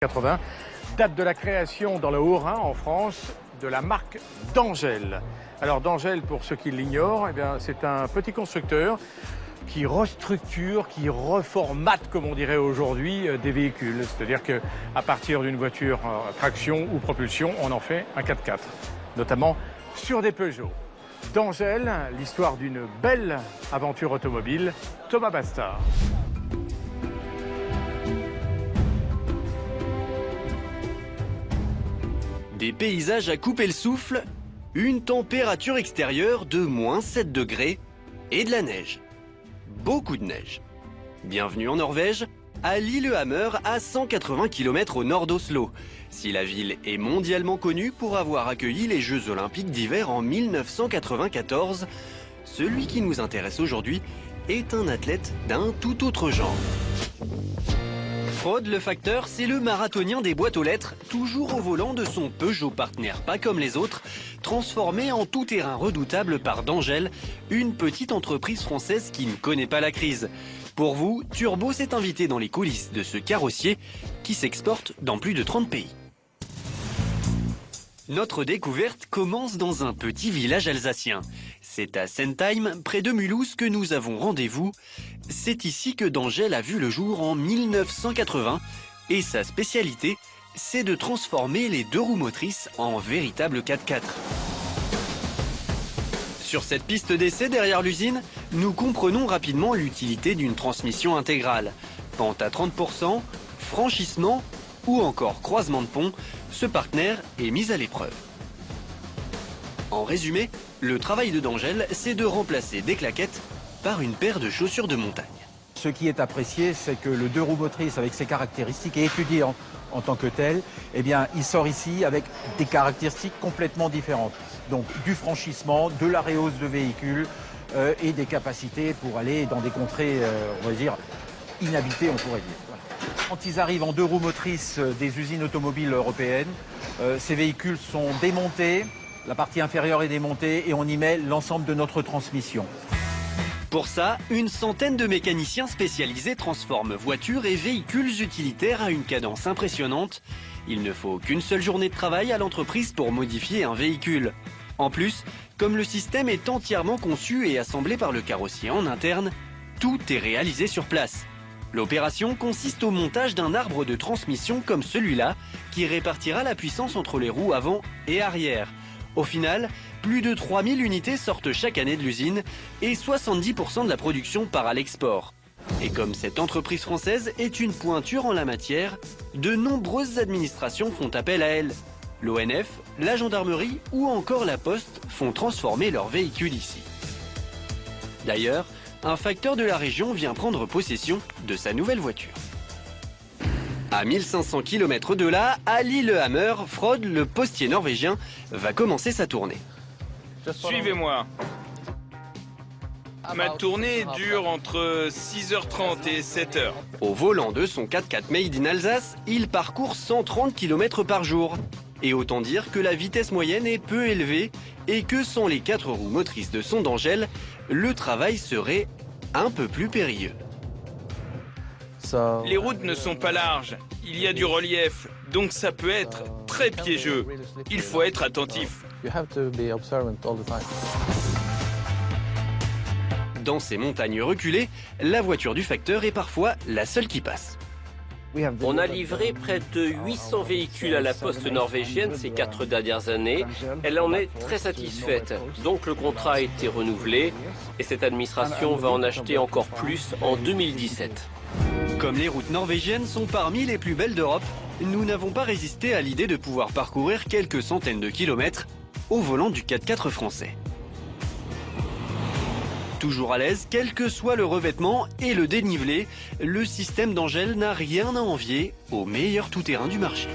80, date de la création dans le Haut-Rhin, en France, de la marque D'Angelle. Alors D'Angelle, pour ceux qui l'ignorent, c'est un petit constructeur qui restructure, qui reformate, comme on dirait aujourd'hui, des véhicules. C'est-à-dire qu'à partir d'une voiture traction ou propulsion, on en fait un 4x4, notamment sur des Peugeot. D'Angelle, l'histoire d'une belle aventure automobile, Thomas Bastard. Des paysages à couper le souffle, une température extérieure de -7 degrés et de la neige. Beaucoup de neige. Bienvenue en Norvège, à Lillehammer, à 180 km au nord d'Oslo. Si la ville est mondialement connue pour avoir accueilli les Jeux Olympiques d'hiver en 1994, celui qui nous intéresse aujourd'hui est un athlète d'un tout autre genre. Frode le facteur, c'est le marathonien des boîtes aux lettres, toujours au volant de son Peugeot partenaire pas comme les autres, transformé en tout-terrain redoutable par D'Angelle, une petite entreprise française qui ne connaît pas la crise. Pour vous, Turbo s'est invité dans les coulisses de ce carrossier qui s'exporte dans plus de 30 pays. Notre découverte commence dans un petit village alsacien. C'est à Sentheim, près de Mulhouse, que nous avons rendez-vous. C'est ici que D'Angelle a vu le jour en 1980 et sa spécialité, c'est de transformer les deux roues motrices en véritables 4x4. Sur cette piste d'essai derrière l'usine, nous comprenons rapidement l'utilité d'une transmission intégrale. Pente à 30%, franchissement ou encore croisement de pont, ce partenaire est mis à l'épreuve. En résumé, le travail de D'Angelle, c'est de remplacer des claquettes par une paire de chaussures de montagne. Ce qui est apprécié, c'est que le deux roues motrices avec ses caractéristiques est étudié en tant que tel, il sort ici avec des caractéristiques complètement différentes. Donc du franchissement, de la réhausse de véhicules et des capacités pour aller dans des contrées, on va dire, inhabitées, on pourrait dire. Voilà. Quand ils arrivent en deux roues motrices des usines automobiles européennes, ces véhicules sont démontés, la partie inférieure est démontée et on y met l'ensemble de notre transmission. Pour ça, une centaine de mécaniciens spécialisés transforment voitures et véhicules utilitaires à une cadence impressionnante. Il ne faut qu'une seule journée de travail à l'entreprise pour modifier un véhicule. En plus, comme le système est entièrement conçu et assemblé par le carrossier en interne, tout est réalisé sur place. L'opération consiste au montage d'un arbre de transmission comme celui-là, qui répartira la puissance entre les roues avant et arrière. Au final, plus de 3000 unités sortent chaque année de l'usine et 70% de la production part à l'export. Et comme cette entreprise française est une pointure en la matière, de nombreuses administrations font appel à elle. L'ONF, la gendarmerie ou encore la Poste font transformer leurs véhicules ici. D'ailleurs, un facteur de la région vient prendre possession de sa nouvelle voiture. À 1500 km de là, à Lillehammer, Frode, le postier norvégien, va commencer sa tournée. Suivez-moi. Ma tournée dure entre 6h30 et 7h. Au volant de son 4x4 Made in Alsace, il parcourt 130 km par jour. Et autant dire que la vitesse moyenne est peu élevée et que sans les 4 roues motrices de son D'Angelle, le travail serait un peu plus périlleux. Les routes ne sont pas larges, il y a du relief, donc ça peut être très piégeux. Il faut être attentif. Dans ces montagnes reculées, la voiture du facteur est parfois la seule qui passe. On a livré près de 800 véhicules à la poste norvégienne ces 4 dernières années. Elle en est très satisfaite. Donc le contrat a été renouvelé et cette administration va en acheter encore plus en 2017. Comme les routes norvégiennes sont parmi les plus belles d'Europe, nous n'avons pas résisté à l'idée de pouvoir parcourir quelques centaines de kilomètres au volant du 4x4 français. Toujours à l'aise, quel que soit le revêtement et le dénivelé, le système D'Angelle n'a rien à envier au meilleur tout-terrain du marché.